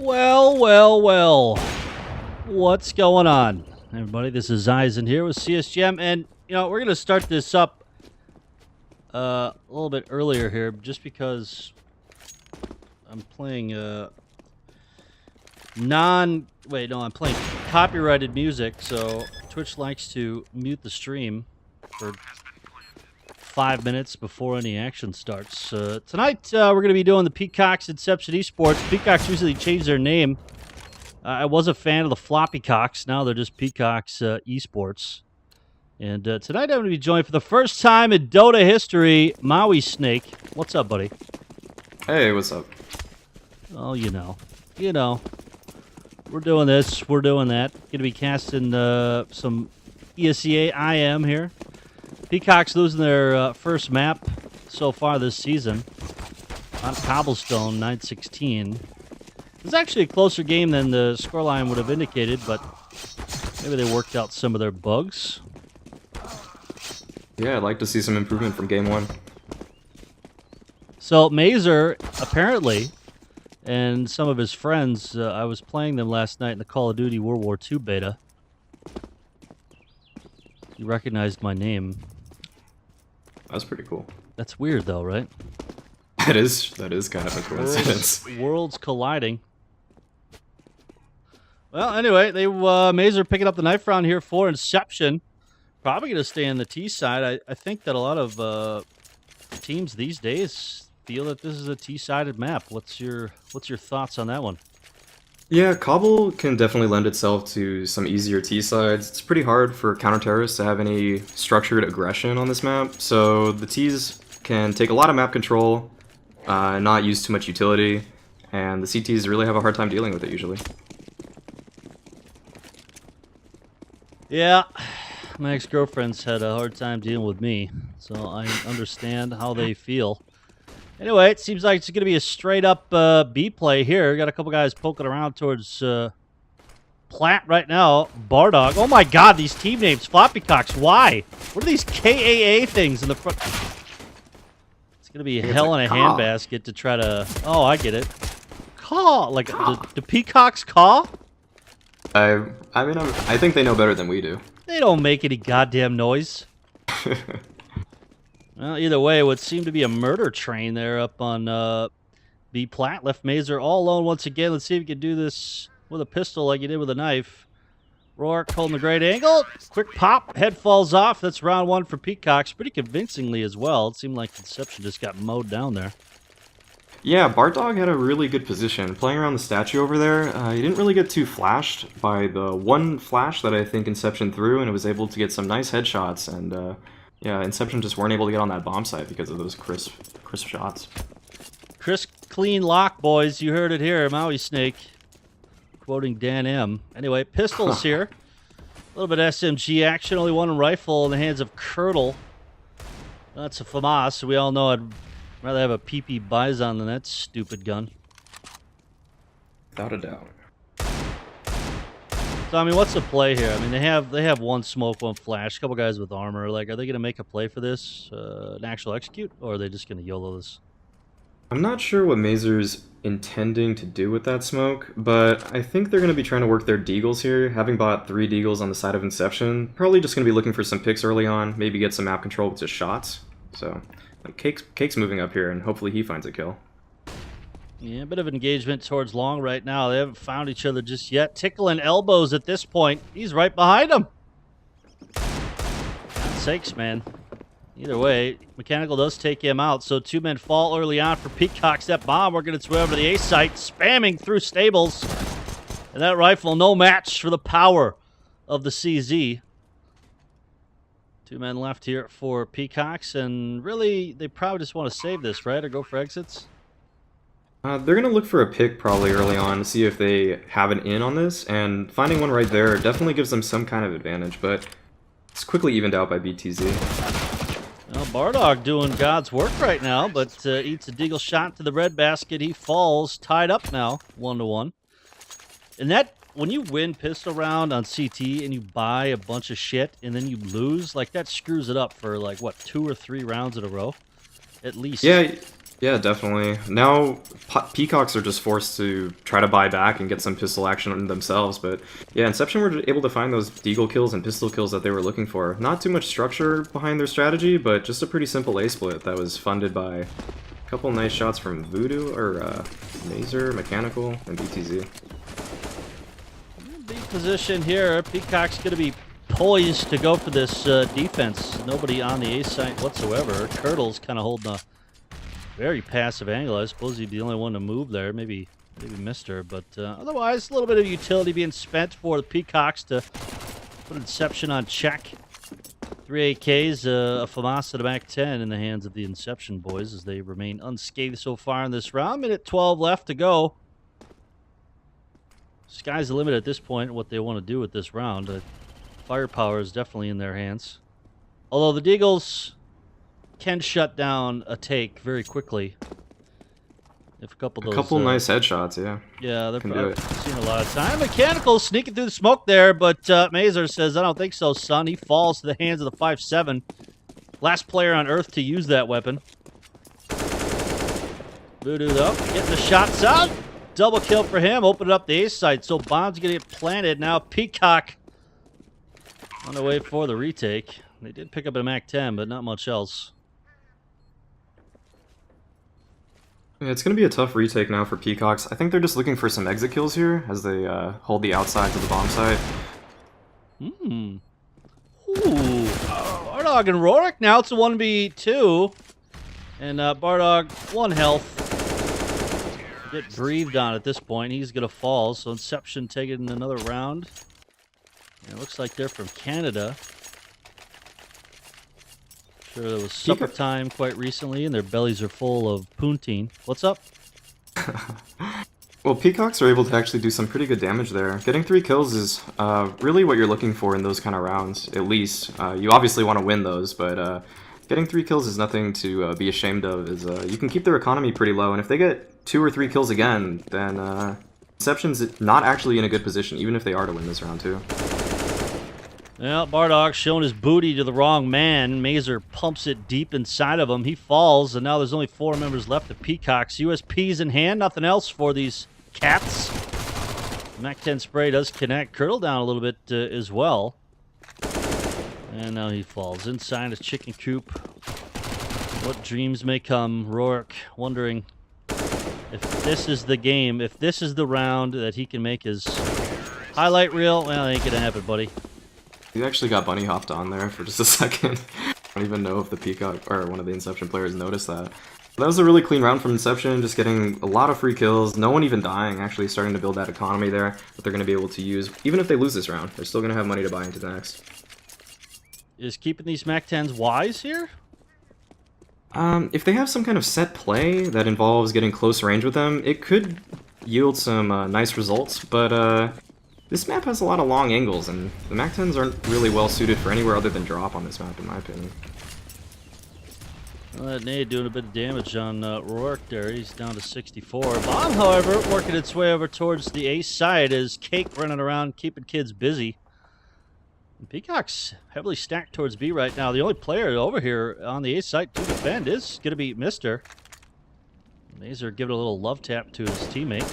Well, well, well. What's going on, everybody? This is Eisen here with CSGM, and we're gonna start this up a little bit earlier here, just because I'm playing I'm playing copyrighted music, so Twitch likes to mute the stream for 5 minutes before any action starts. Tonight, we're going to be doing the Peacocks Inception eSports. Peacocks recently changed their name. I was a fan of the Flaw Peacocks. Now they're just Peacocks eSports. And tonight, I'm going to be joined for the first time in Dota history, Maui Snake. What's up, buddy? Hey, what's up? Oh, you know. We're doing this. We're doing that. Going to be casting some ESEA-IM here. Peacocks losing their first map so far this season on Cobblestone, 9-16. It was actually a closer game than the scoreline would have indicated, but maybe they worked out some of their bugs. Yeah, I'd like to see some improvement from game one. So Mazer, apparently, and some of his friends, I was playing them last night in the Call of Duty World War II beta. You recognized my name. That's pretty cool. That's weird, though, right? That is kind of a coincidence. Worlds colliding. Well, anyway, Mazer picking up the knife round here for Inception. Probably going to stay on the T side. I think that a lot of teams these days feel that this is a T-sided map. What's your thoughts on that one? Yeah, Cobble can definitely lend itself to some easier T-sides. It's pretty hard for counter-terrorists to have any structured aggression on this map, so the Ts can take a lot of map control, not use too much utility, and the CTs really have a hard time dealing with it usually. Yeah, my ex-girlfriends had a hard time dealing with me, so I understand how they feel. Anyway, it seems like it's going to be a straight-up B play here. Got a couple guys poking around towards Platt right now. Bardog. Oh, my God, these team names. Flaw Peacocks. Why? What are these KAA things in the front? It's going to be hell in a handbasket to try to... Oh, I get it. Caw. Like, the Peacocks caw? I mean, I think they know better than we do. They don't make any goddamn noise. Well, either way, it would seem to be a murder train there up on B Plat. Left Mazer all alone once again. Let's see if he can do this with a pistol like he did with a knife. Rourke holding the great angle. Quick pop. Head falls off. That's round one for Peacocks. Pretty convincingly as well. It seemed like Inception just got mowed down there. Yeah, Bardog had a really good position. Playing around the statue over there, he didn't really get too flashed by the one flash that I think Inception threw, and it was able to get some nice headshots, and yeah, Inception just weren't able to get on that bomb site because of those crisp shots. Crisp, clean lock, boys. You heard it here. Maui Snake. Quoting Dan M. Anyway, pistols here. A little bit of SMG action. Only one rifle in the hands of Curdle. That's a FAMAS. We all know I'd rather have a PP Bison than that stupid gun. Without a doubt. So, I mean, what's the play here? I mean, they have one smoke, one flash, a couple guys with armor. Like, are they going to make a play for this, an actual execute, or are they just going to YOLO this? I'm not sure what Mazer's intending to do with that smoke, but I think they're going to be trying to work their deagles here. Having bought 3 deagles on the side of Inception, probably just going to be looking for some picks early on, maybe get some map control with just shots. So, like, Cake's moving up here, and hopefully he finds a kill. Yeah, a bit of engagement towards long right now. They haven't found each other just yet. Tickling elbows at this point. He's right behind him. God's sakes, man. Either way, Mechanical does take him out, so 2 men fall early on for Peacocks. That bomb working its way over to the A site, spamming through stables. And that rifle, no match for the power of the CZ. 2 men left here for Peacocks, and really, they probably just want to save this, right? Or go for exits? They're going to look for a pick probably early on to see if they have an in on this, and finding one right there definitely gives them some kind of advantage, but it's quickly evened out by BTZ. Well, Bardog doing God's work right now, but eats a deagle shot to the red basket. He falls, tied up now, 1-1. And that, when you win pistol round on CT and you buy a bunch of shit and then you lose, like, that screws it up for, like, what, 2 or 3 rounds in a row? At least. Yeah, Yeah, definitely. Now, Peacocks are just forced to try to buy back and get some pistol action on themselves, but yeah, Inception were able to find those deagle kills and pistol kills that they were looking for. Not too much structure behind their strategy, but just a pretty simple A-split that was funded by a couple nice shots from Voodoo, or Mazer, Mechanical, and BTZ. Big position here. Peacock's going to be poised to go for this defense. Nobody on the A site whatsoever. Curdle's kind of holding a very passive angle. I suppose he'd be the only one to move there. Maybe missed her, but otherwise, a little bit of utility being spent for the Peacocks to put Inception on check. 3 AKs, a FAMAS at a Mac 10 in the hands of the Inception boys as they remain unscathed so far in this round. Minute 12 left to go. Sky's the limit at this point, what they want to do with this round. Firepower is definitely in their hands. Although the Deagles can shut down a take very quickly. If a couple of those, nice headshots, yeah. Yeah, they're probably seeing a lot of time. Mechanical sneaking through the smoke there, but Mazer says, I don't think so, son. He falls to the hands of the 5-7. Last player on Earth to use that weapon. Voodoo, though, getting the shots out. Double kill for him, opening up the A site, so bomb's gonna get planted. Now Peacock on the way for the retake. They did pick up a Mac 10, but not much else. Yeah, it's going to be a tough retake now for Peacocks. I think they're just looking for some exit kills here as they hold the outside to the bomb site. Ooh. Bardog and Rorik. Now it's a 1v2. And Bardog, 1 health. Get breathed on at this point. He's going to fall. So Inception taking another round. And it looks like they're from Canada. Sure, there was supper time quite recently, and their bellies are full of poutine. What's up? Well, Peacocks are able to actually do some pretty good damage there. Getting 3 kills is really what you're looking for in those kind of rounds, at least. You obviously want to win those, but getting 3 kills is nothing to be ashamed of. You can keep their economy pretty low, and if they get 2 or 3 kills again, then Inception's not actually in a good position, even if they are to win this round, too. Well, Bardog showing his booty to the wrong man. Mazer pumps it deep inside of him. He falls, and now there's only 4 members left of Peacocks. USP's in hand, nothing else for these cats. Mac 10 spray does connect. Curdle down a little bit as well. And now he falls inside his chicken coop. What dreams may come. Rorik wondering if this is the game, if this is the round that he can make his highlight reel. Well, it ain't gonna happen, buddy. He actually got bunny hopped on there for just a second. I don't even know if the Peacock or one of the Inception players noticed that. That was a really clean round from Inception, just getting a lot of free kills, no one even dying, actually starting to build that economy there that they're going to be able to use. Even if they lose this round, they're still going to have money to buy into the next. Is keeping these Mac 10s wise here? If they have some kind of set play that involves getting close range with them, it could yield some nice results, but this map has a lot of long angles, and the Mac 10s aren't really well suited for anywhere other than drop on this map, in my opinion. Well, that nade doing a bit of damage on Rorik there. He's down to 64. Bomb, however, working its way over towards the A side as Cake running around keeping kids busy. And Peacock's heavily stacked towards B right now. The only player over here on the A side to defend is going to be Mister. Mazer giving a little love tap to his teammate.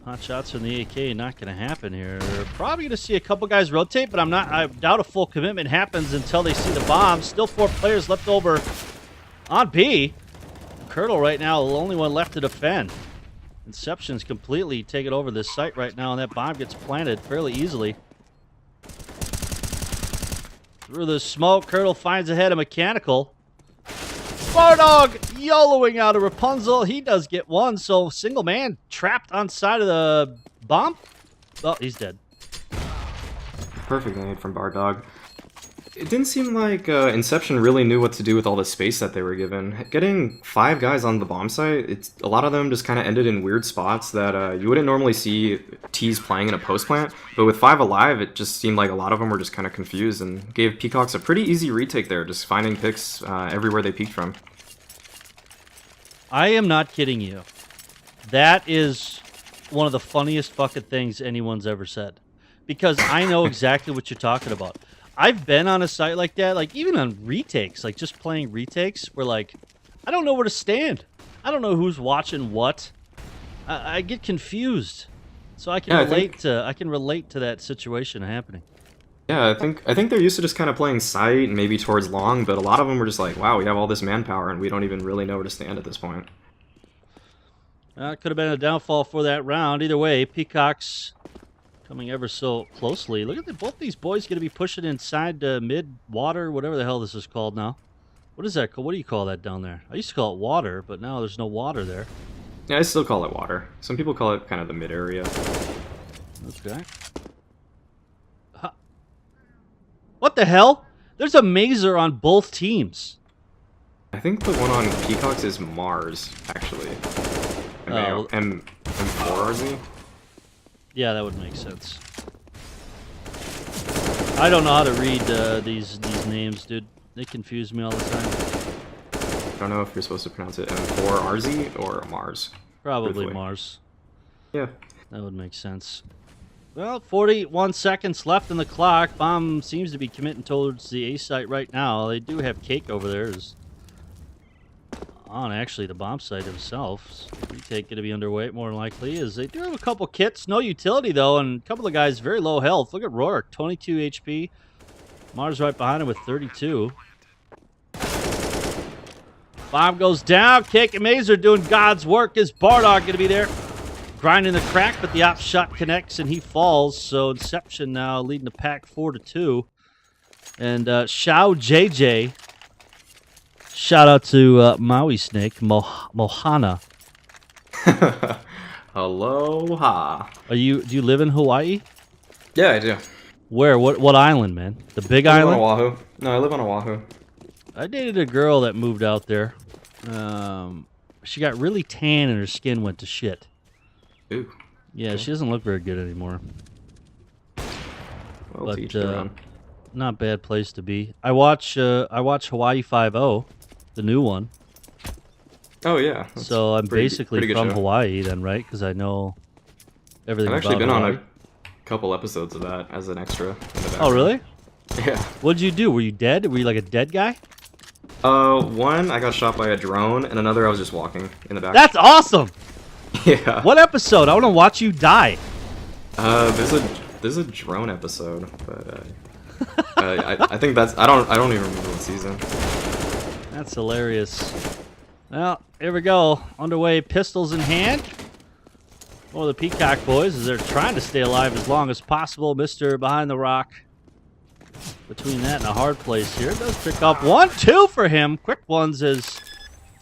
Hot shots from the AK, not going to happen here. We're probably going to see a couple guys rotate, but I doubt a full commitment happens until they see the bomb. Still 4 players left over on B. Curdle right now, the only one left to defend. Inception's completely taken over this site right now, and that bomb gets planted fairly easily. Through the smoke, Curdle finds a head of Mechanical. Bardog YOLOing out of Rapunzel. He does get one, so single man trapped on side of the bomb. Oh, he's dead. Perfect nade from Bardog. It didn't seem like Inception really knew what to do with all the space that they were given. Getting 5 guys on the bomb site, a lot of them just kind of ended in weird spots that you wouldn't normally see T's playing in a post plant. But with 5 alive, it just seemed like a lot of them were just kind of confused and gave Peacocks a pretty easy retake there, just finding picks everywhere they peeked from. I am not kidding you. That is one of the funniest fucking things anyone's ever said. Because I know exactly what you're talking about. I've been on a site like that, like even on retakes, like just playing retakes, where like I don't know where to stand. I don't know who's watching what. I get confused. So I can relate to that situation happening. Yeah, I think they're used to just kind of playing sight and maybe towards long, but a lot of them were just like, wow, we have all this manpower and we don't even really know where to stand at this point. It could have been a downfall for that round. Either way, Peacocks coming ever so closely. Look at both these boys going to be pushing inside mid-water, whatever the hell this is called now. What is that called? What do you call that down there? I used to call it water, but now there's no water there. Yeah, I still call it water. Some people call it kind of the mid area. Okay. What the hell? There's a mazer on both teams. I think the one on Peacocks is Mars, actually. M4 RZ? Yeah, that would make sense. I don't know how to read these names, dude. They confuse me all the time. I don't know if you're supposed to pronounce it M4 RZ or Mars. Probably truthfully. Mars. Yeah. That would make sense. Well, 41 seconds left in the clock. Bomb seems to be committing towards the A site right now. They do have Cake over there. Is on actually the bomb site himself. Retake going to be underway more than likely. As they do have a couple kits, no utility though, and a couple of guys very low health. Look at Rourke, 22 HP. Mars right behind him with 32. Bomb goes down. Cake and Mazer doing God's work. Is Bardog going to be there? Grinding the crack, but the op shot connects and he falls. So Inception now leading the pack 4-2. And Xiao JJ. Shout out to Maui Snake, Mohana. Aloha. Do you live in Hawaii? Yeah, I do. Where? What island, man? The Big I live Island? on Oahu. No, I live on Oahu. I dated a girl that moved out there. She got really tan and her skin went to shit. Ooh. Yeah, Okay. she doesn't look very good anymore. Well, But to each their own. not bad place to be. I watch Hawaii 5-0, the new one. Oh yeah. That's So I'm pretty basically good from show. Hawaii then, right? Because I know everything I've actually about been Hawaii. on a couple episodes of that as an extra. In the Oh, background. really? Yeah. What did you do? Were you dead? Were you like a dead guy? One I got shot by a drone, and another I was just walking in the back. That's awesome! Yeah. What episode? I want to watch you die. There's a drone episode, but I think that's I don't even remember what season. That's hilarious. Well, here we go. Underway, pistols in hand. Well, the Peacock boys, as they're trying to stay alive as long as possible. Mr. Behind the Rock. Between that and a hard place here. Does pick up 1-2 for him. Quick ones as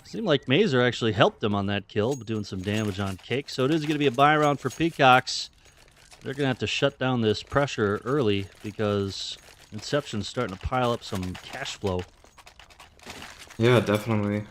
seemed like Mazer actually helped him on that kill, but doing some damage on Cake. So it is going to be a buy round for Peacocks. They're going to have to shut down this pressure early because Inception's starting to pile up some cash flow. Yeah, definitely.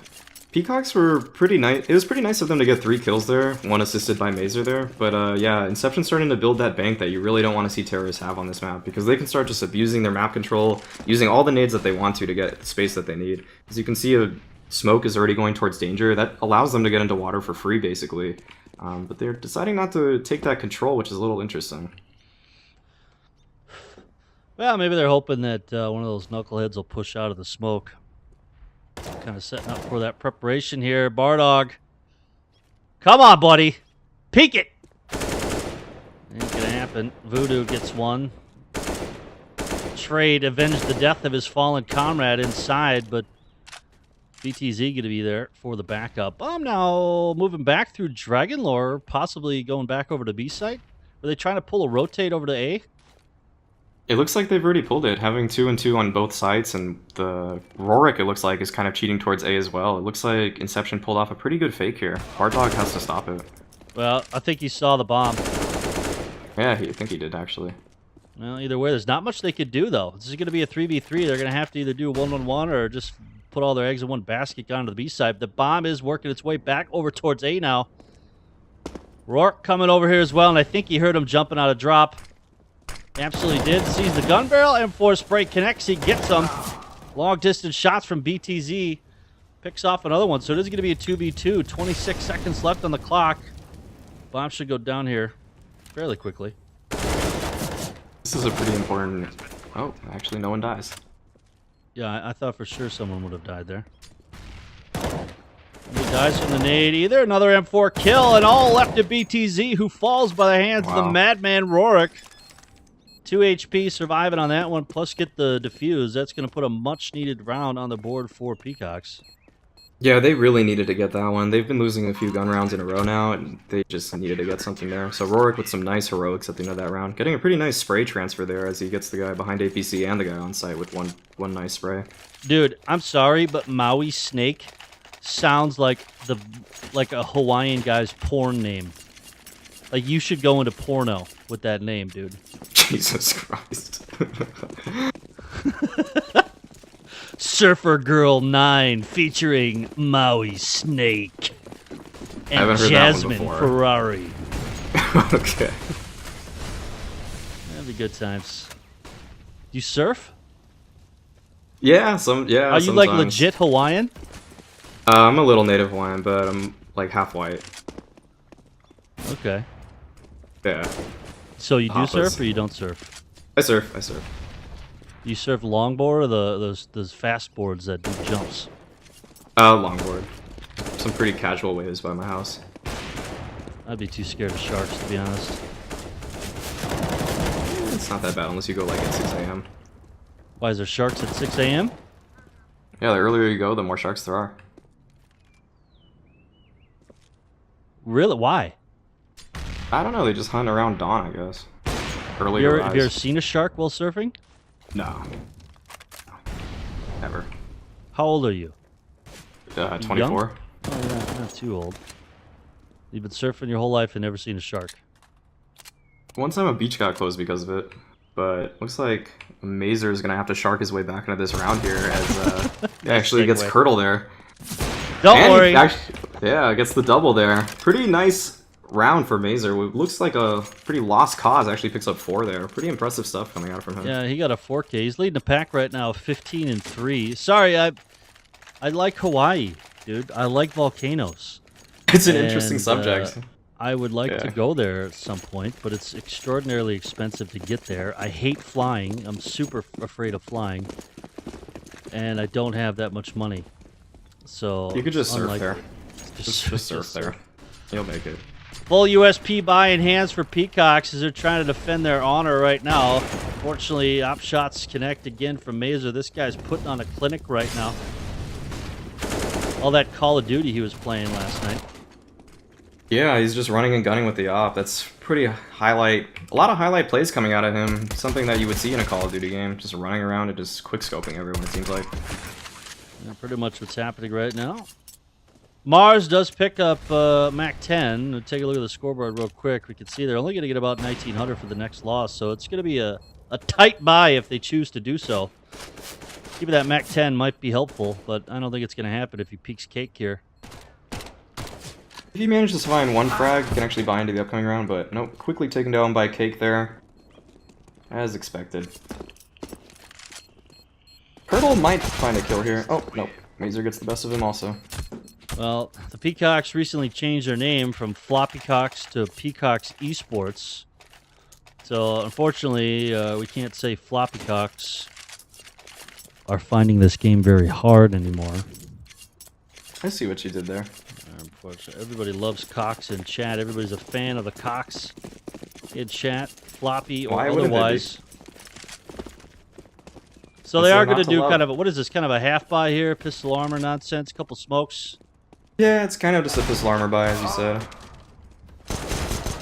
Peacocks were pretty nice. It was pretty nice of them to get 3 kills there, one assisted by Mazer there. But yeah, Inception's starting to build that bank that you really don't want to see terrorists have on this map because they can start just abusing their map control, using all the nades that they want to get the space that they need. As you can see, a smoke is already going towards danger. That allows them to get into water for free, basically. But they're deciding not to take that control, which is a little interesting. Well, maybe they're hoping that one of those knuckleheads will push out of the smoke. Kind of setting up for that preparation here. Bardog. Come on, buddy. Peek it. Ain't gonna happen. Voodoo gets one. Trade avenged the death of his fallen comrade inside, but BTZ going to be there for the backup. I'm now moving back through Dragon Lore, possibly going back over to B site. Are they trying to pull a rotate over to A? It looks like they've already pulled it, having 2 and 2 on both sides, and the Rorik, it looks like, is kind of cheating towards A as well. It looks like Inception pulled off a pretty good fake here. Bardog has to stop it. Well, I think he saw the bomb. Yeah, I think he did, actually. Well, either way, there's not much they could do, though. This is going to be a 3v3. They're going to have to either do a 1-on-1 or just put all their eggs in one basket, down to the B side. The bomb is working its way back over towards A now. Rourke coming over here as well, and I think he heard him jumping out of drop. Absolutely did. Sees the gun barrel. M4 spray connects. He gets them. Long-distance shots from BTZ. Picks off another one. So it is going to be a 2v2. 26 seconds left on the clock. Bomb should go down here fairly quickly. This is a pretty important... Oh, actually no one dies. Yeah, I thought for sure someone would have died there. Dies from the nade either. Another M4 kill, and all left to BTZ, who falls by the hands of the madman Rorik. 2 HP surviving on that one, plus get the defuse. That's going to put a much-needed round on the board for Peacocks. Yeah, they really needed to get that one. They've been losing a few gun rounds in a row now, and they just needed to get something there. So Rorik with some nice heroics at the end of that round. Getting a pretty nice spray transfer there as he gets the guy behind APC and the guy on site with one nice spray. Dude, I'm sorry, but Maui Snake sounds like a Hawaiian guy's porn name. Like, you should go into porno with that name, dude. Jesus Christ. Surfer Girl 9 featuring Maui Snake and Jasmine Ferrari. Okay. That'd be good times. Do you surf? Yeah, Are you sometimes. like legit Hawaiian? I'm a little native Hawaiian, but I'm like half white. Okay. Yeah. So you do surf or you don't surf? I surf. You surf longboard or those fast boards that do jumps? Longboard. Some pretty casual waves by my house. I'd be too scared of sharks, to be honest. It's not that bad unless you go like at 6 a.m. Why, is there sharks at 6 a.m.? Yeah, the earlier you go, the more sharks there are. Really? Why? I don't know, they just hunt around dawn, I guess. Early Have you ever seen a shark while surfing? No. Never. How old are you? 24. Young? Oh, yeah, not too old. You've been surfing your whole life and never seen a shark. One time a beach got closed because of it, but looks like Mazer is going to have to shark his way back into this round here as he actually gets Curdle there. Don't worry. Yeah, gets the double there. Pretty nice round for Mazer. Looks like a pretty lost cause. Actually picks up 4 there. Pretty impressive stuff coming out from him. Yeah, he got a 4K. He's leading the pack right now, 15-3. Sorry, I like Hawaii, dude. I like volcanoes. It's an interesting subject. I would like to go there at some point, but it's extraordinarily expensive to get there. I hate flying. I'm super afraid of flying. And I don't have that much money. So you could just surf there. Just surf there. You'll make it. Full USP buy in hands for Peacocks as they're trying to defend their honor right now. Unfortunately, op shots connect again from Mazer. This guy's putting on a clinic right now. All that Call of Duty he was playing last night. Yeah, he's just running and gunning with the op. That's pretty a lot of highlight plays coming out of him. Something that you would see in a Call of Duty game. Just running around and just quick scoping everyone, it seems like. Yeah, pretty much what's happening right now. Mars does pick up Mac 10. We'll take a look at the scoreboard real quick. We can see they're only going to get about 1,900 for the next loss, so it's going to be a tight buy if they choose to do so. Even that Mac 10 might be helpful, but I don't think it's going to happen if he peeks Cake here. If he manages to find one frag, he can actually buy into the upcoming round, but nope, quickly taken down by Cake there. As expected. Curdle might find a kill here. Oh, nope. Mazer gets the best of him also. Well, the Peacocks recently changed their name from Flaw Peacocks to Peacocks eSports. So, unfortunately, we can't say Flaw Peacocks are finding this game very hard anymore. I see what you did there. Unfortunately, everybody loves Cox in chat. Everybody's a fan of the Cox in chat, floppy or otherwise. So they are going to do kind of a, what is this, kind of a half buy here? Pistol armor nonsense, couple smokes. Yeah, it's kind of just a pistol armor buy, as you said.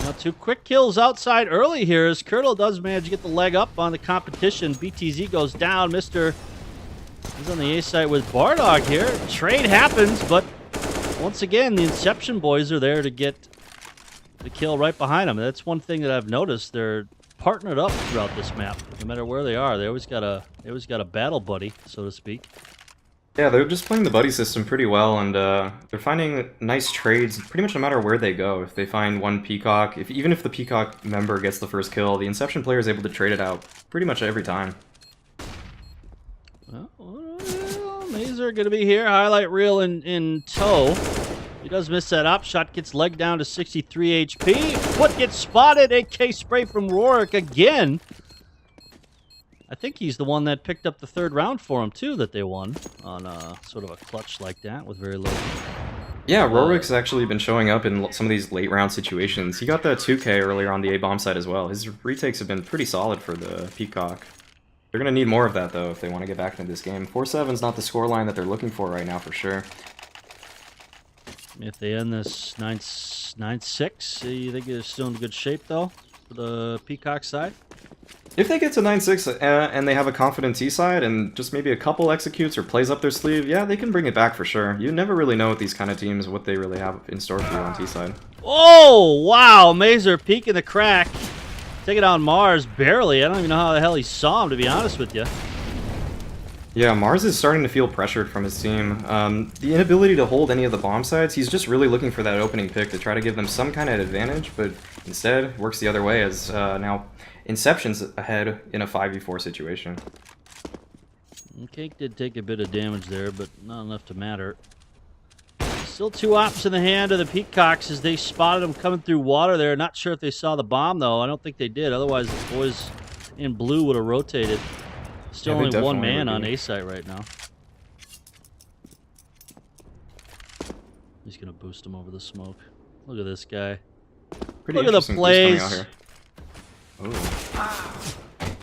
Now, 2 quick kills outside early here as Curdle does manage to get the leg up on the competition. BTZ goes down. Mr. He's on the A site with Bardog here. Trade happens, but once again, the Inception boys are there to get the kill right behind them. That's one thing that I've noticed. They're partnered up throughout this map, no matter where they are. They always got a battle buddy, so to speak. Yeah, they're just playing the buddy system pretty well, and they're finding nice trades pretty much no matter where they go. If they find one Peacock, even if the Peacock member gets the first kill, the Inception player is able to trade it out pretty much every time. Well, Mazer going to be here. Highlight reel in tow. He does miss that op shot, gets leg down to 63 HP. Foot gets spotted. AK spray from Rorik again. I think he's the one that picked up the 3rd round for him, too, that they won on sort of a clutch like that with very little Yeah, Rorik's actually been showing up in some of these late round situations. He got the 2K earlier on the A-bomb side as well. His retakes have been pretty solid for the Peacock. They're going to need more of that, though, if they want to get back into this game. 4-7's not the scoreline that they're looking for right now, for sure. If they end this 9-6, you think they're still in good shape, though, for the Peacock side? If they get to 9-6 and they have a confident T side and just maybe a couple executes or plays up their sleeve, yeah, they can bring it back for sure. You never really know with these kind of teams what they really have in store for you on T side. Oh, wow. Mazer peeking the crack. Taking on Mars barely. I don't even know how the hell he saw him, to be honest with you. Yeah, Mars is starting to feel pressured from his team. The inability to hold any of the bomb sides, he's just really looking for that opening pick to try to give them some kind of advantage, but instead works the other way as now Inception's ahead in a 5v4 situation. Cake did take a bit of damage there, but not enough to matter. Still 2 ops in the hand of the Peacocks as they spotted him coming through water there. Not sure if they saw the bomb, though. I don't think they did. Otherwise, the boys in blue would have rotated. Still yeah, only 1 man on A site right now. He's going to boost him over the smoke. Look at this guy. Pretty Look at the plays. Out here.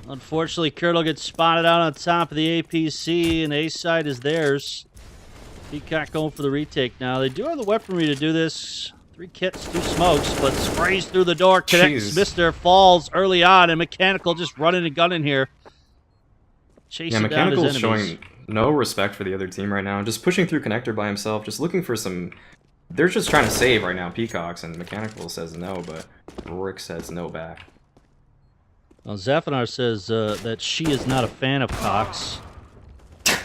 Unfortunately, Kurtle gets spotted out on top of the APC, and A side is theirs. Peacock going for the retake now. They do have the weaponry to do this. 3 kits, 2 smokes, but sprays through the door, connects. Mr. Falls early on, and Mechanical just running and gunning here. Chasing yeah, down his Mechanical's enemies. showing no respect for the other team right now. Just pushing through connector by himself, just looking for some... They're just trying to save right now, Peacocks, and Mechanical says no, but Rorik says no back. Well, Zaffinar says that she is not a fan of cocks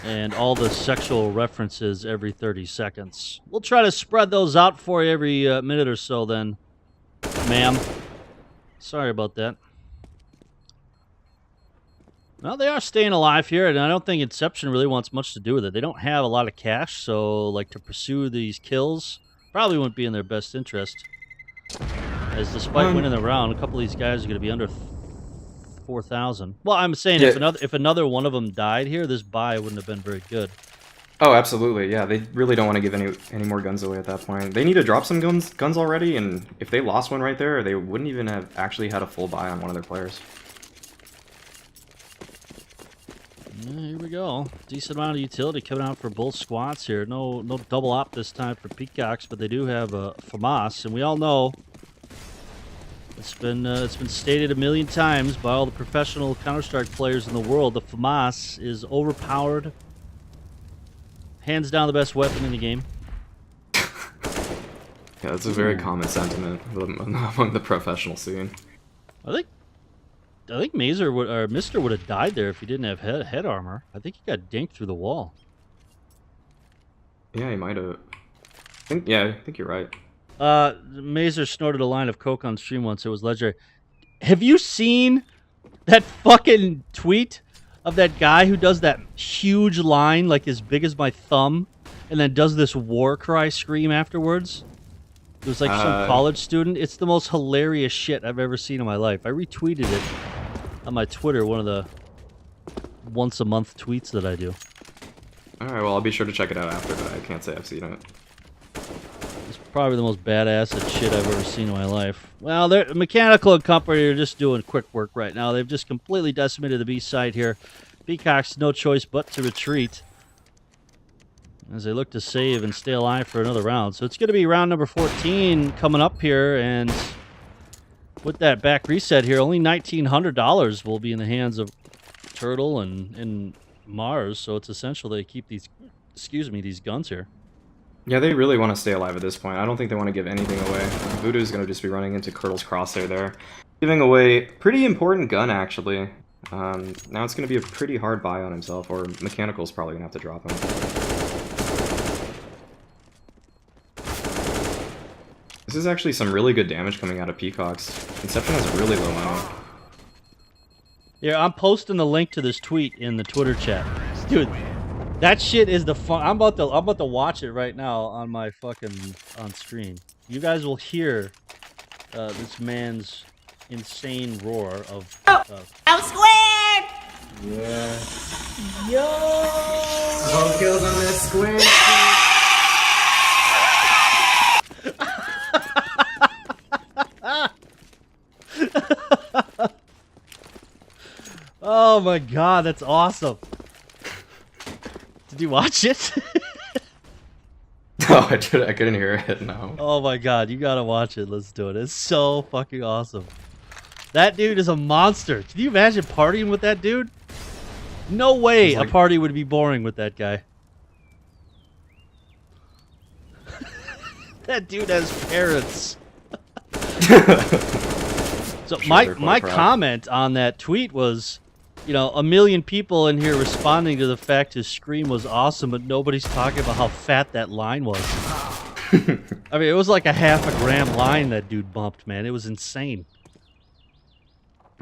and all the sexual references every 30 seconds. We'll try to spread those out for you every minute or so then, ma'am. Sorry about that. Well, they are staying alive here, and I don't think Inception really wants much to do with it. They don't have a lot of cash, so like to pursue these kills probably wouldn't be in their best interest. As despite winning the round, a couple of these guys are going to be under 4,000. Well, I'm saying yeah. if another one of them died here, this buy wouldn't have been very good. Oh, absolutely. Yeah, they really don't want to give any more guns away at that point. They need to drop some guns already, and if they lost one right there, they wouldn't even have actually had a full buy on one of their players. Yeah, here we go. Decent amount of utility coming out for both squads here. No double op this time for Peacocks, but they do have a FAMAS, and we all know it's been stated a million times by all the professional Counter-Strike players in the world. The FAMAS is overpowered. Hands down the best weapon in the game. Yeah, that's a very common sentiment among the professional scene. I think Mazer would, or Mister would have died there if he didn't have head armor. I think he got dinked through the wall. Yeah, he might have. I think you're right. Mazer snorted a line of coke on stream once. It was legendary. Have you seen that fucking tweet of that guy who does that huge line, like as big as my thumb, and then does this war cry scream afterwards? It was like some college student. It's the most hilarious shit I've ever seen in my life. I retweeted it on my Twitter, one of the once-a-month tweets that I do. Alright, well, I'll be sure to check it out after, but I can't say I've seen it. It's probably the most badass shit I've ever seen in my life. Well, Mechanical and company are just doing quick work right now. They've just completely decimated the B side here. Peacocks, no choice but to retreat as they look to save and stay alive for another round. So it's going to be round number 14 coming up here, and with that back reset here, only $1,900 will be in the hands of Turtle and Mars, so it's essential they keep these, these guns here. Yeah, they really want to stay alive at this point. I don't think they want to give anything away. Voodoo's going to just be running into Kurtle's crosshair there. Giving away pretty important gun, actually. Now it's going to be a pretty hard buy on himself, or Mechanical's probably going to have to drop him. This is actually some really good damage coming out of Peacocks. Inception has really low ammo. Yeah, I'm posting the link to this tweet in the Twitter chat. Dude, that shit is the fun. I'm about to watch it right now on my fucking on screen. You guys will hear this man's insane roar of I'm squared! Yeah. Yo! All kills on this square. Oh my god, that's awesome. Did you watch it? No, I couldn't hear it, no. Oh my god, you gotta watch it. Let's do it. It's so fucking awesome. That dude is a monster. Can you imagine partying with that dude? No way a party would be boring with that guy. That dude has parents. So my comment on that tweet was, you know, 1 million people in here responding to the fact his scream was awesome, but nobody's talking about how fat that line was. I mean, it was like a 0.5 gram line that dude bumped, man. It was insane.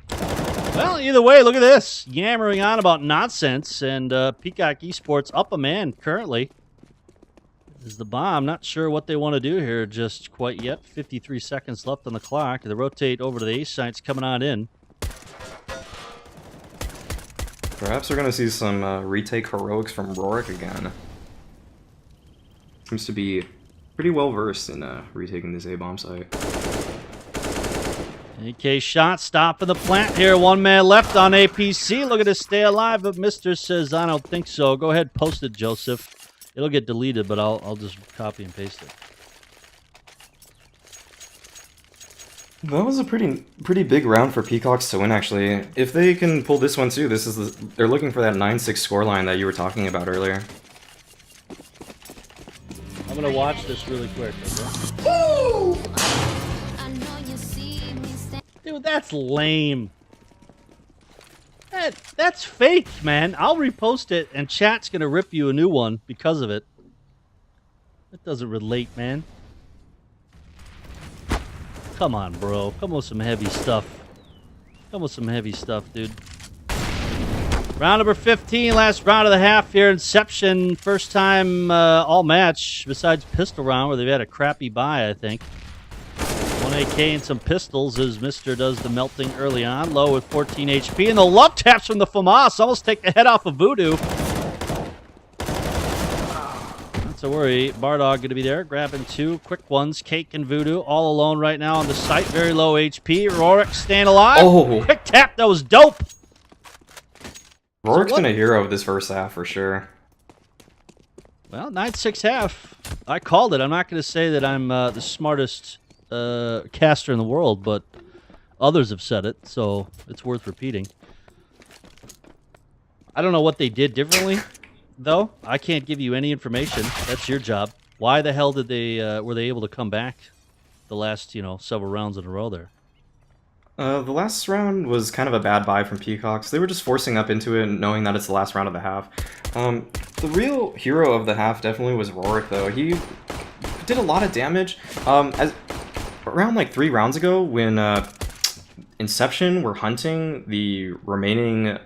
Well, either way, look at this. Yammering on about nonsense, and Peacock eSports up a man currently. Is the bomb. Not sure what they want to do here just quite yet. 53 seconds left on the clock. They rotate over to the ace sites coming on in. Perhaps we're going to see some retake heroics from Rorik again. Seems to be pretty well versed in retaking this A-bomb site. AK shot stopping the plant here. 1 man left on APC. Looking to stay alive, but Mister says, I don't think so. Go ahead, post it, Joseph. It'll get deleted, but I'll just copy and paste it. That was a pretty big round for Peacocks to win, actually. If they can pull this one too, they're looking for that 9-6 scoreline that you were talking about earlier. I'm gonna watch this really quick. Okay? Dude, that's lame. That's fake, man. I'll repost it, and chat's gonna rip you a new one because of it. That doesn't relate, man. Come on, bro. Come with some heavy stuff. Come with some heavy stuff, dude. Round number 15, last round of the half here. Inception, first time all match, besides pistol round, where they've had a crappy buy, I think. 1 AK and some pistols as Mister does the melting early on. Low with 14 HP. And the love taps from the FAMAS almost take the head off of Voodoo. Not to worry. Bardog going to be there, grabbing 2 quick ones. Cake and Voodoo all alone right now on the site. Very low HP. Rorik staying alive. Oh. Quick tap. That was dope. Rorik's been a hero of this first half for sure. Well, 9-6 half. I called it. I'm not going to say that I'm the smartest caster in the world, but others have said it, so it's worth repeating. I don't know what they did differently, though. I can't give you any information. That's your job. Why the hell did they were they able to come back the last, several rounds in a row there? The last round was kind of a bad buy from Peacocks. They were just forcing up into it and knowing that it's the last round of the half. The real hero of the half definitely was Rorik, though. He did a lot of damage. Around like 3 rounds ago, when Inception were hunting the remaining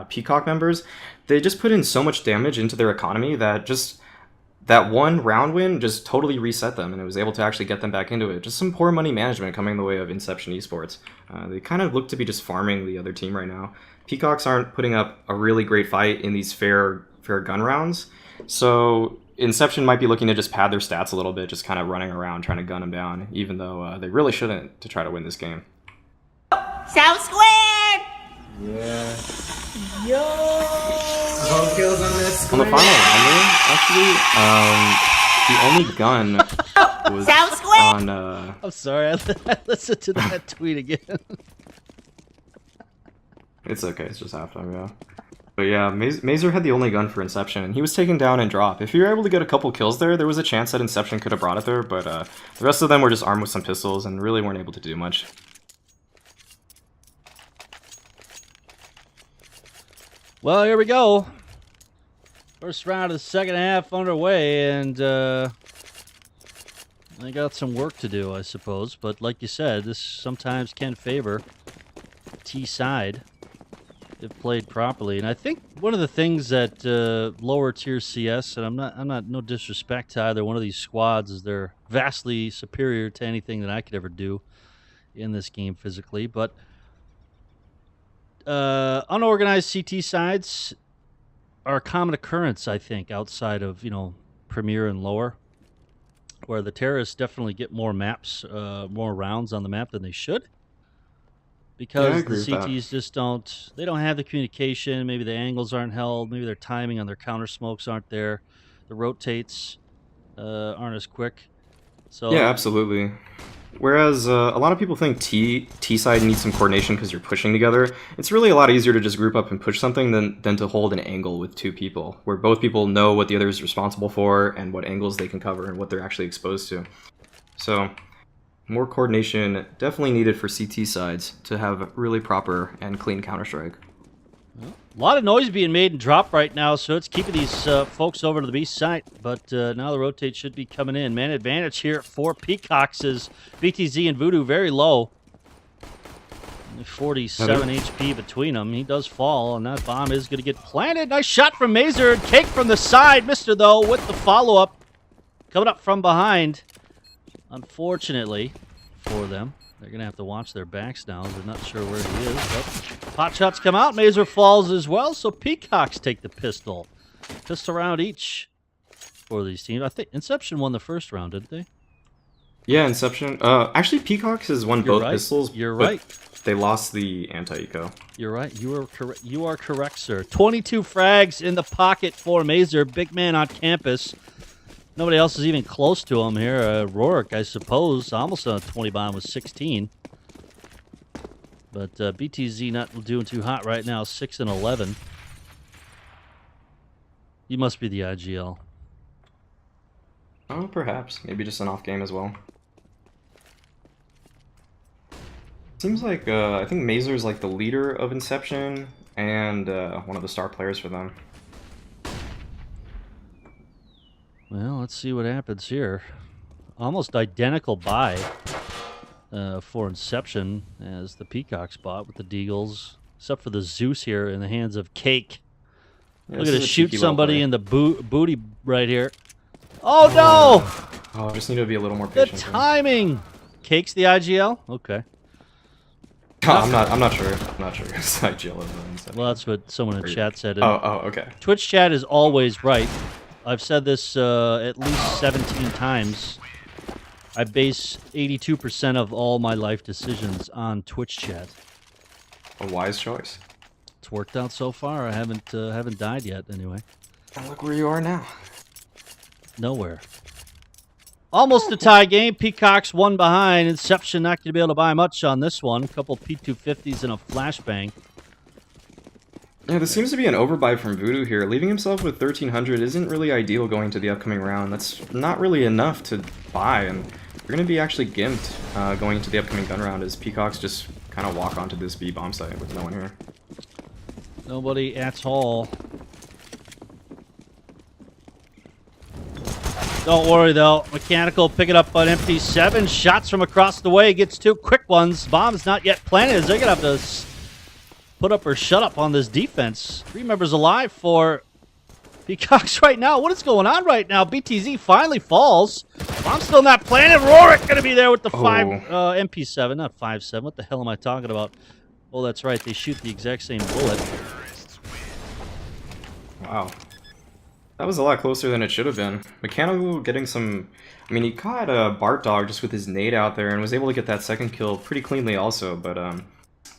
Peacock members, they just put in so much damage into their economy that just that one round win just totally reset them, and it was able to actually get them back into it. Just some poor money management coming the way of Inception eSports. They kind of look to be just farming the other team right now. Peacocks aren't putting up a really great fight in these fair gun rounds, so Inception might be looking to just pad their stats a little bit, just kind of running around trying to gun them down, even though they really shouldn't to try to win this game. South Squared! Yeah. Yo! Home kills on this. On the final round, actually, the only gun was South Squared! on. I'm sorry, I listened to that tweet again. It's okay, it's just halftime, yeah. But yeah, Mazer had the only gun for Inception, and he was taken down and drop. If you were able to get a couple kills there was a chance that Inception could have brought it there, but the rest of them were just armed with some pistols and really weren't able to do much. Well, here we go. First round of the second half underway, and they got some work to do, I suppose. But like you said, this sometimes can favor T side if played properly. And I think one of the things that lower tier CS, and I'm not no disrespect to either one of these squads, is they're vastly superior to anything that I could ever do in this game physically, but unorganized CT sides are a common occurrence, I think, outside of, Premier and lower, where the terrorists definitely get more maps, more rounds on the map than they should. I because the agree with that. CTs just they don't have the communication. Maybe the angles aren't held. Maybe their timing on their counter smokes aren't there. The rotates aren't as quick. So Yeah, absolutely. Whereas a lot of people think T side needs some coordination because you're pushing together. It's really a lot easier to just group up and push something than to hold an angle with two people, where both people know what the other is responsible for and what angles they can cover and what they're actually exposed to. So more coordination definitely needed for CT sides to have really proper and clean Counter-Strike. a lot of noise being made and drop right now, so it's keeping these folks over to the B site. But now the rotate should be coming in. Man advantage here for Peacocks is BTZ and Voodoo very low. Only 47 HP between them. He does fall, and that bomb is going to get planted. Nice shot from Mazer. Cake from the side. Mr. though with the follow-up. Coming up from behind. Unfortunately for them. They're going to have to watch their backs now. They're not sure where he is. But pot shots come out. Mazer falls as well. So Peacocks take the pistol. Pistol round each for these teams. I think Inception won the first round, didn't they? Yeah, Inception. Actually, Peacocks has won both right. pistols. You're but right. They lost the anti-eco. You're right. You are correct, sir. 22 frags in the pocket for Mazer. Big man on campus. Nobody else is even close to him here. Rorik, I suppose, almost on a 20 bomb with 16. But BTZ not doing too hot right now, 6 and 11. You must be the IGL. Oh, perhaps. Maybe just an off game as well. Seems like, I think Mazer's like the leader of Inception and one of the star players for them. Well, let's see what happens here. Almost identical buy for Inception as the Peacock spot with the Deagles, except for the Zeus here in the hands of Cake. Yeah, Look this at it, is a shoot cheeky somebody little in the booty right here. Oh no! Oh, just need to be a little more The patient. timing. Cake's the IGL. Okay. I'm not sure. I'm not sure. It's IGL of Inception. Well, that's what someone in chat said. Oh, okay. Twitch chat is always right. I've said this at least 17 times. I base 82% of all my life decisions on Twitch chat. A wise choice. It's worked out so far. I haven't died yet. Anyway, And look where you are now. nowhere. Almost a tie game. Peacocks one behind. Inception not going to be able to buy much on this one. A couple P250s and a flashbang. Yeah, this seems to be an overbuy from Voodoo here. Leaving himself with 1300 isn't really ideal going to the upcoming round. That's not really enough to buy, and you're going to be actually gimped going into the upcoming gun round as Peacocks just kind of walk onto this B bomb site with no one here. Nobody at all. Don't worry, though. Mechanical picking up an MP7. Shots from across the way. Gets two quick ones. Bomb's not yet planted. They're going to have to put up or shut up on this defense. 3 members alive for Peacocks right now. What is going on right now? BTZ finally falls. Bomb's still not planted. Rorik going to be there with the MP7. Not 5.7. What the hell am I talking about? Oh, that's right. They shoot the exact same bullet. Wow. That was a lot closer than it should have been. Mechanical getting some... I mean, he caught a Bart Dog just with his nade out there and was able to get that second kill pretty cleanly also, but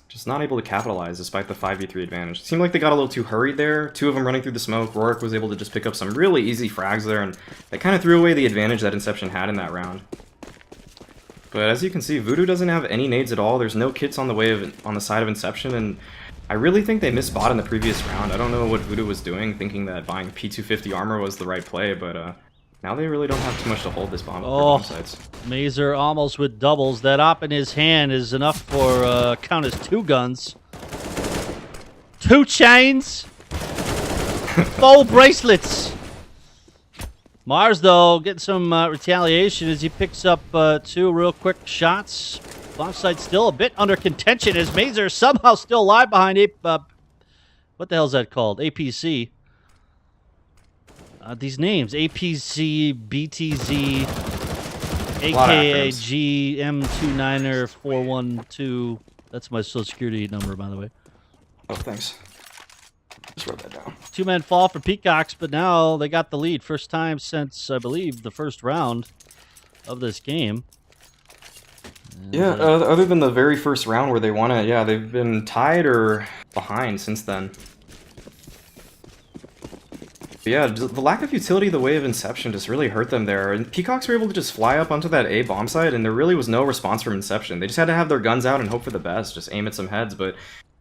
just not able to capitalize despite the 5v3 advantage. It seemed like they got a little too hurried there. 2 of them running through the smoke. Rorik was able to just pick up some really easy frags there, and that kind of threw away the advantage that Inception had in that round. But as you can see, Voodoo doesn't have any nades at all. There's no kits on the side of Inception, and I really think they missed bot in the previous round. I don't know what Voodoo was doing, thinking that buying P250 armor was the right play, but now they really don't have too much to hold this bomb. Oh, sides. Mazer almost with doubles. That op in his hand is enough for count as 2 guns. 2 chains. Full bracelets. Mars, though, getting some retaliation as he picks up 2 real quick shots. Bomb site still a bit under contention as Mazer somehow still alive behind what the hell is that called? APC. These names, APC, BTZ, AKA GM29er 412. That's my social security number, by the way. Oh, thanks. Just wrote that down. 2 men fall for Peacocks, but now they got the lead. First time since, I believe, the first round of this game. Yeah, other than the very first round where they won it, yeah, they've been tied or behind since then. But yeah, the lack of utility the way of Inception just really hurt them there. And Peacocks were able to just fly up onto that A bomb site, and there really was no response from Inception. They just had to have their guns out and hope for the best, just aim at some heads, but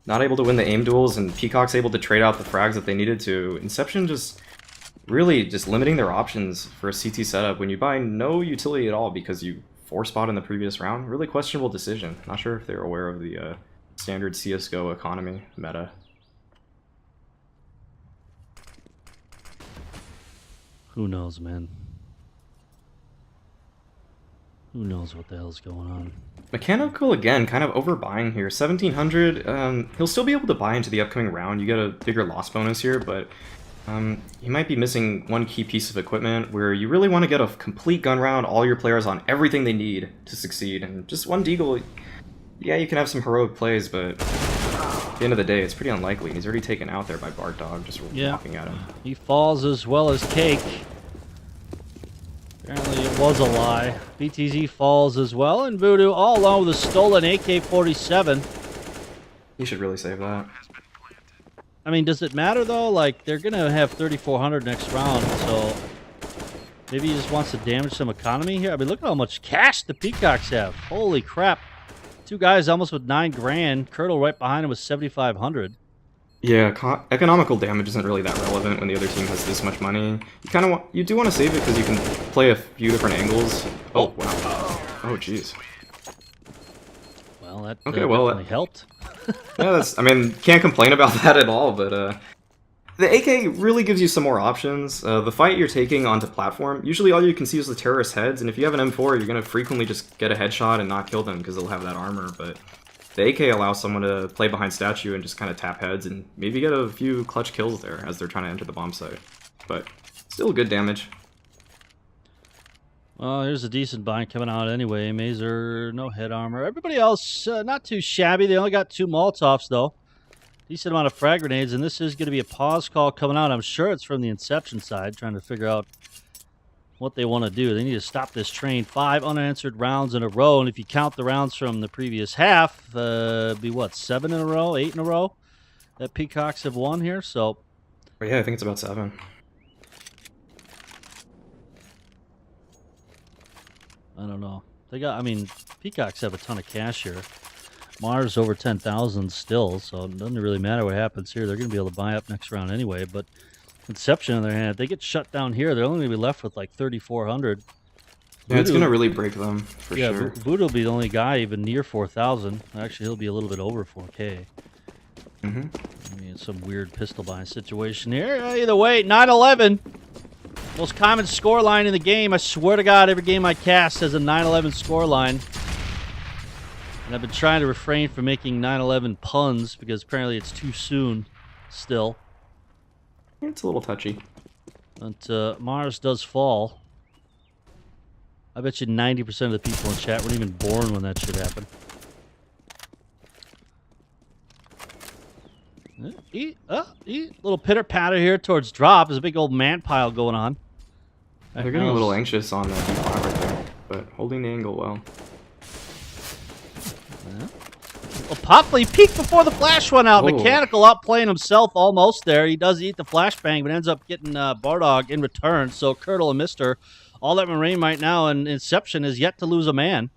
not able to win the aim duels, and Peacocks able to trade out the frags that they needed to. Inception just really just limiting their options for a CT setup when you buy no utility at all because you 4-spot in the previous round. Really questionable decision. Not sure if they're aware of the standard CSGO economy meta. Who knows, man? Who knows what the hell's going on? Mechanical, again, kind of overbuying here. 1700, he'll still be able to buy into the upcoming round. You get a bigger loss bonus here, but you might be missing one key piece of equipment where you really want to get a complete gun round, all your players on everything they need to succeed. And just one deagle, yeah, you can have some heroic plays, but at the end of the day, it's pretty unlikely. He's already taken out there by Bart Dog, just walking at him. He falls as well as Cake. Apparently it was a lie. BTZ falls as well, and Voodoo all along with a stolen AK-47. He should really save that. I mean, does it matter though? Like, they're gonna have 3,400 next round, so maybe he just wants to damage some economy here. I mean, look at how much cash the Peacocks have. Holy crap. Two guys almost with 9 grand. Curdle right behind him with 7,500. Yeah, economical damage isn't really that relevant when the other team has this much money. You do want to save it because you can play a few different angles. Oh wow! Oh jeez. Well, that okay, well, definitely helped. Yeah, I mean, can't complain about that at all. But the AK really gives you some more options. The fight you're taking onto platform, usually all you can see is the terrorist heads, and if you have an M4, you're gonna frequently just get a headshot and not kill them because they'll have that armor. But the AK allows someone to play behind statue and just kind of tap heads and maybe get a few clutch kills there as they're trying to enter the bomb site. But still good damage. Well, here's a decent bind coming out anyway. Mazer, no head armor. Everybody else, not too shabby. They only got 2 Molotovs, though. Decent amount of frag grenades, and this is going to be a pause call coming out. I'm sure it's from the Inception side, trying to figure out what they want to do. They need to stop this train. 5 unanswered rounds in a row, and if you count the rounds from the previous half, be what, 7 in a row, 8 in a row that Peacocks have won here, so... Yeah, I think it's about 7. I don't know. They got, I mean, Peacocks have a ton of cash here. Mars over 10,000 still, so it doesn't really matter what happens here. They're going to be able to buy up next round anyway, but Inception, on their hand, if they get shut down here, they're only going to be left with like 3,400. Yeah, it's going to really break them, for sure. Yeah, Voodoo will be the only guy even near 4,000. Actually, he'll be a little bit over 4K. I mean, it's some weird pistol buying situation here. Either way, 9-11. Most common score line in the game. I swear to God, every game I cast has a 9-11 score line. And I've been trying to refrain from making 9-11 puns because apparently it's too soon still. It's a little touchy. But Mars does fall. I bet you 90% of the people in chat weren't even born when that shit happened. Little pitter-patter here towards drop. There's a big old man pile going on. They're getting a little anxious on that D5 right there, but holding the angle well. Well, Popley peeked before the flash went out. Whoa. Mechanical outplaying himself almost there. He does eat the flashbang, but ends up getting Bardog in return. So Curdle and Mister, all that remain right now, and Inception is yet to lose a man.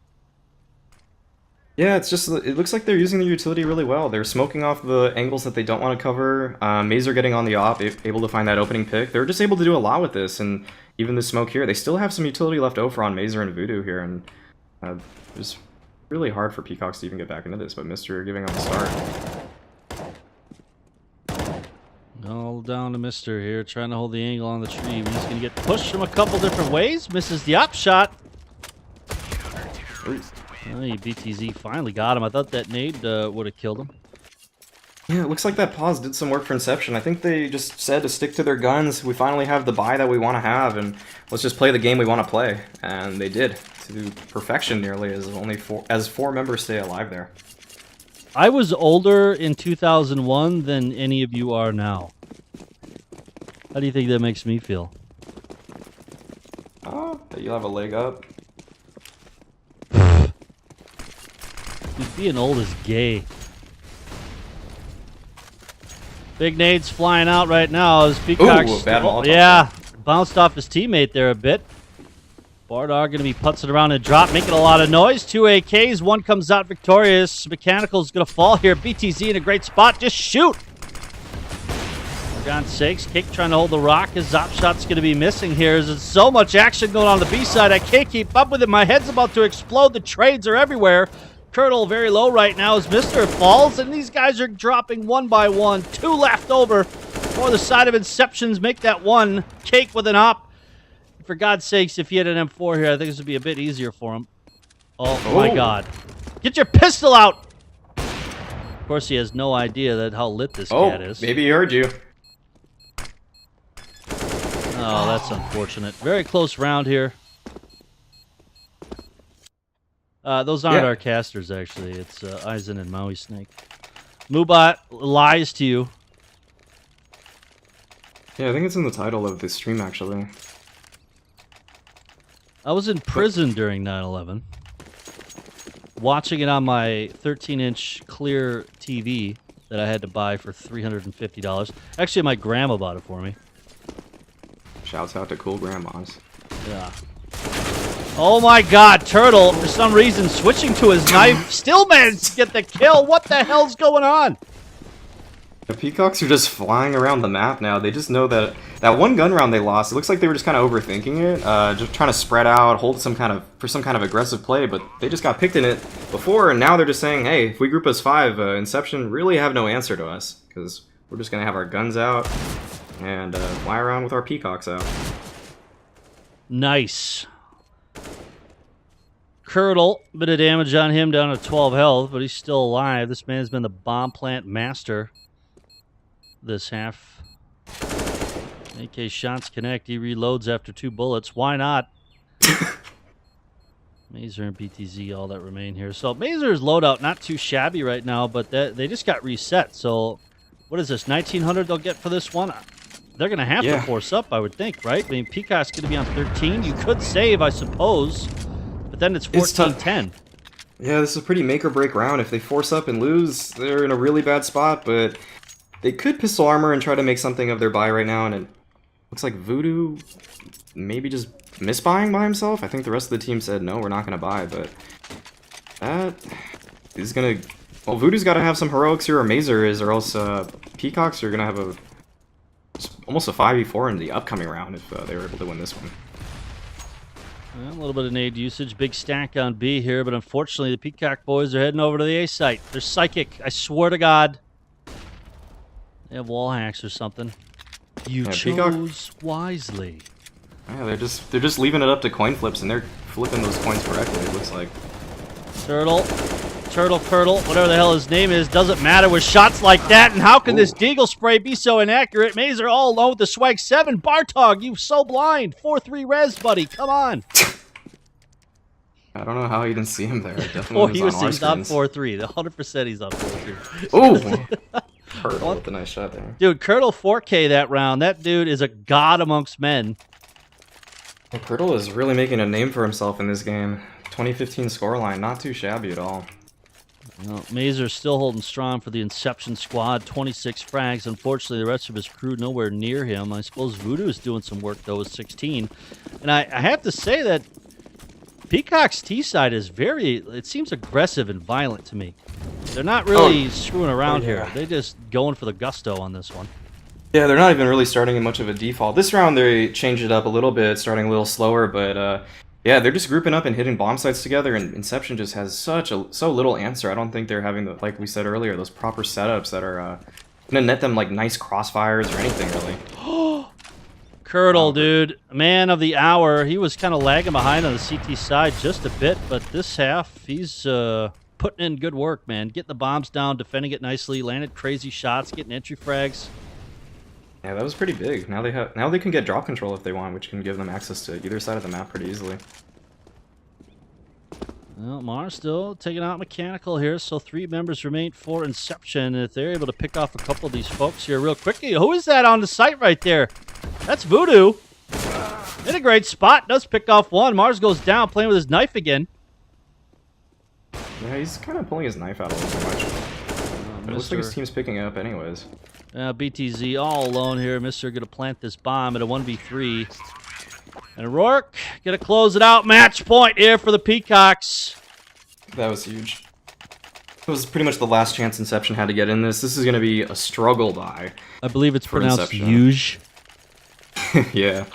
Yeah, it's just, it looks like they're using the utility really well. They're smoking off the angles that they don't want to cover. Mazer getting on the op, able to find that opening pick. They're just able to do a lot with this, and even the smoke here, they still have some utility left over on Mazer and Voodoo here, and it was really hard for Peacocks to even get back into this, but Mr. giving up the start. All down to Mister here, trying to hold the angle on the tree. He's going to get pushed from a couple different ways. Misses the op shot. BTZ finally got him. I thought that nade would have killed him. Yeah, it looks like that pause did some work for Inception. I think they just said to stick to their guns. We finally have the buy that we want to have, and let's just play the game we want to play. And they did, to perfection nearly, as four members stay alive there. I was older in 2001 than any of you are now. How do you think that makes me feel? Oh, that you'll have a leg up. Being old is gay. Big nades flying out right now as Peacocks. Ooh, bad Molotov. Yeah, bounced off his teammate there a bit. Bardar going to be putzing around and drop, making a lot of noise. 2 AKs, one comes out victorious. Mechanical's going to fall here. BTZ in a great spot. Just shoot. For God's sakes, Cake trying to hold the rock. His Zop shot's going to be missing here. There's so much action going on the B side. I can't keep up with it. My head's about to explode. The trades are everywhere. Curdle very low right now as Mr. falls, and these guys are dropping one by one. 2 left over for the side of Inceptions. Make that one. Cake with an op. For God's sakes, if he had an M4 here, I think this would be a bit easier for him. Oh my God. Get your pistol out! Of course, he has no idea that how lit this cat is. Maybe he heard you. Oh, that's unfortunate. Very close round here. Those aren't our casters, actually. It's Eisen and Maui Snake. Mubot lies to you. Yeah, I think it's in the title of the stream, actually. I was in prison during 9/11, watching it on my 13-inch clear TV that I had to buy for $350. Actually, my grandma bought it for me. Shouts out to cool grandmas. Yeah. Oh my God, Turtle, for some reason, switching to his knife, still managed to get the kill. What the hell's going on? The Peacocks are just flying around the map now. They just know that that one gun round they lost, it looks like they were just kind of overthinking it, just trying to spread out, hold some kind of aggressive play, but they just got picked in it before, and now they're just saying, hey, if we group as 5, Inception really have no answer to us, because we're just going to have our guns out and fly around with our Peacocks out. Nice. Curdle, bit of damage on him, down to 12 health, but he's still alive. This man's been the bomb plant master this half. AK shots connect. He reloads after 2 bullets. Why not? Mazer and BTZ, all that remain here. So Mazer's loadout not too shabby right now, but they just got reset. So what is this, 1900 they'll get for this one? They're going to have to force up, I would think, right? I mean, Peacock's going to be on 13. You could save, I suppose, but then it's 14-10. Yeah, this is a pretty make-or-break round. If they force up and lose, they're in a really bad spot, but they could pistol armor and try to make something of their buy right now, and it looks like Voodoo maybe just misbuying by himself. I think the rest of the team said, no, we're not going to buy, but that is going to... Well, Voodoo's got to have some heroics here, or Mazer is, or else Peacocks are going to have almost a 5v4 in the upcoming round if they were able to win this one. Well, a little bit of nade usage. Big stack on B here, but unfortunately the Peacock boys are heading over to the A site. They're psychic. I swear to God. They have wall hacks or something. You chose wisely. Yeah, they're just leaving it up to coin flips, and they're flipping those coins correctly, it looks like. Turtle, Curdle, whatever the hell his name is, doesn't matter with shots like that. And how can this Deagle spray be so inaccurate? Mazer all alone with the swag 7. Bartog, you so blind. 4-3 res, buddy. Come on. I don't know how you didn't see him there. Definitely he's on 4-3. 100% he's on 4-3. Oh! Curdle with a nice shot there. Dude, Curdle 4K that round. That dude is a god amongst men. Well, Curdle is really making a name for himself in this game. 2015 scoreline, not too shabby at all. Well, Mazer's still holding strong for the Inception squad. 26 frags. Unfortunately, the rest of his crew nowhere near him. I suppose Voodoo is doing some work, though, with 16. And I have to say that Peacock's T-side is it seems aggressive and violent to me. They're not really screwing around here. They're just going for the gusto on this one. Yeah, they're not even really starting in much of a default. This round, they changed it up a little bit, starting a little slower, but yeah, they're just grouping up and hitting bomb sites together, and Inception just has so little answer. I don't think they're having, like we said earlier, those proper setups that are going to net them like nice crossfires or anything, really. Curdle, dude, man of the hour. He was kind of lagging behind on the CT side just a bit, but this half, he's putting in good work, man. Getting the bombs down, defending it nicely, landed crazy shots, getting entry frags. Yeah, that was pretty big. Now they can get drop control if they want, which can give them access to either side of the map pretty easily. Well, Mars still taking out Mechanical here, so 3 members remain for Inception. If they're able to pick off a couple of these folks here real quickly. Who is that on the site right there? That's Voodoo. In a great spot. Does pick off one. Mars goes down, playing with his knife again. Yeah, he's kind of pulling his knife out a little too much. But it looks like his team's picking up anyways. BTZ all alone here. Mister gonna plant this bomb at a 1v3. And Rourke gonna close it out. Match point here for the Peacocks. That was huge. It was pretty much the last chance Inception had to get in this. This is gonna be a struggle buy. I believe it's pronounced Inception. huge. Yeah.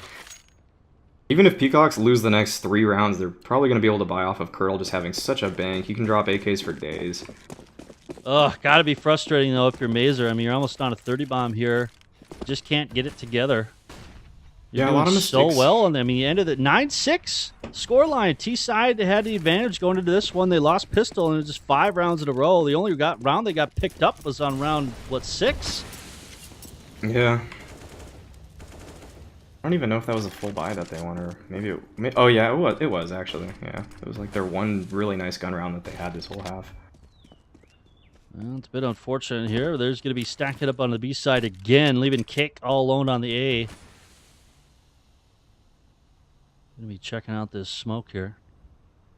Even if Peacocks lose the next 3 rounds, they're probably going to be able to buy off of Curl just having such a bank. You can drop AKs for days. Ugh, gotta be frustrating though if you're Mazer. I mean, you're almost on a 30 bomb here. Just can't get it together. You're Yeah, a lot of doing so mistakes. well, and I mean, you ended at 9-6 scoreline. T-side, they had the advantage going into this one. They lost pistol, and it was just 5 rounds in a row. The only round they got picked up was on round, what, 6? Yeah. I don't even know if that was a full buy that they won, or maybe oh yeah, it was actually. Yeah, it was like their one really nice gun round that they had this whole half. Well, it's a bit unfortunate here. There's going to be stacking up on the B side again, leaving Cake all alone on the A. Going to be checking out this smoke here.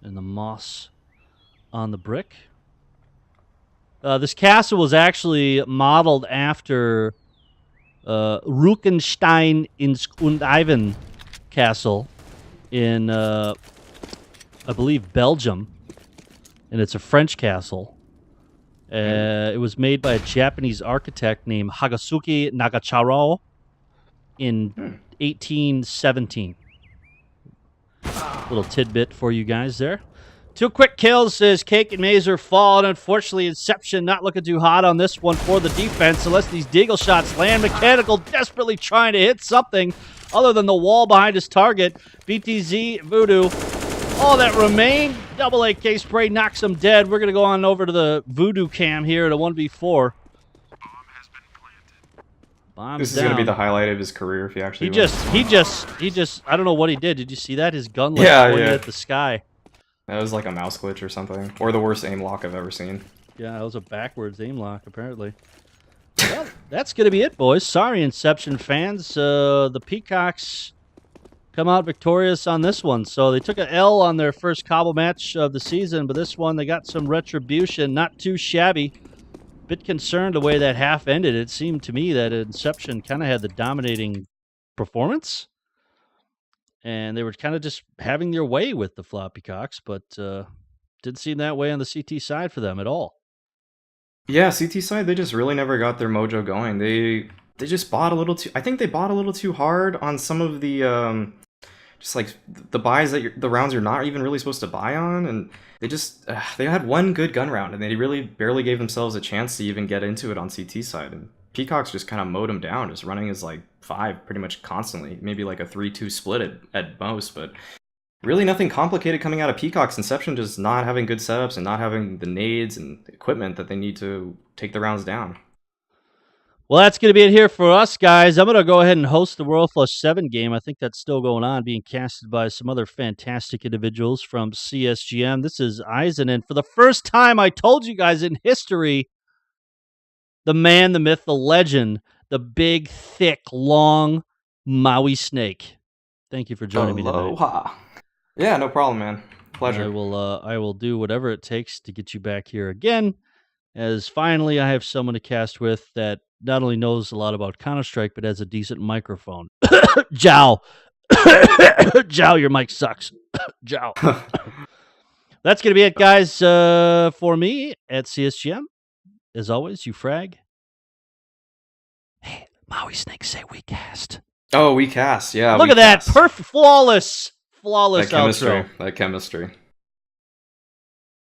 And the moss on the brick. This castle was actually modeled after Rukenstein und Ivan Castle in, I believe, Belgium. And it's a French castle. It was made by a Japanese architect named Hagasuki Nagacharo in 1817. Little tidbit for you guys there. 2 quick kills as Cake and Mazer fall, and unfortunately Inception not looking too hot on this one for the defense unless these deagle shots land. Mechanical desperately trying to hit something other than the wall behind his target. BTZ, Voodoo, all that remained. Double AK spray knocks him dead. We're going to go on over to the Voodoo cam here at a 1v4. Bomb's This is down. going to be the highlight of his career if he actually He just, I don't know what he did. Did you see that? His gun like Yeah, pointed yeah. at the sky. That was like a mouse glitch or something. Or the worst aim lock I've ever seen. Yeah, that was a backwards aim lock, apparently. Well, that's going to be it, boys. Sorry, Inception fans. The Peacocks come out victorious on this one. So they took an L on their first cobble match of the season, but this one they got some retribution. Not too shabby. Bit concerned the way that half ended. It seemed to me that Inception kind of had the dominating performance. And they were kind of just having their way with the Flaw Peacocks, but didn't seem that way on the CT side for them at all. Yeah, CT side, they just really never got their mojo going. They just bought a little too. I think they bought a little too hard on some of the just like the buys that the rounds you're not even really supposed to buy on, and they just they had one good gun round, and they really barely gave themselves a chance to even get into it on CT side. And Peacocks just kind of mowed them down, just running as like 5 pretty much constantly, maybe like a 3-2 split at most, but really nothing complicated coming out of Peacocks. Inception just not having good setups and not having the nades and equipment that they need to take the rounds down. Well, that's going to be it here for us, guys. I'm going to go ahead and host the World Flush 7 game. I think that's still going on, being casted by some other fantastic individuals from CSGM. This is Eisen, and for the first time, I told you guys in history, the man, the myth, the legend, the big, thick, long Maui snake. Thank you for joining me tonight. Aloha. Yeah, no problem, man. Pleasure. I will do whatever it takes to get you back here again, as finally I have someone to cast with that not only knows a lot about Counter-Strike, but has a decent microphone. Jow. Jow, your mic sucks. Jow. That's going to be it, guys, for me at CSGM. As always, you frag. Hey, Maui Snake, say we cast. Oh, we cast. Yeah. Look we at that. cast. Perfect. Flawless That chemistry. outro. That chemistry.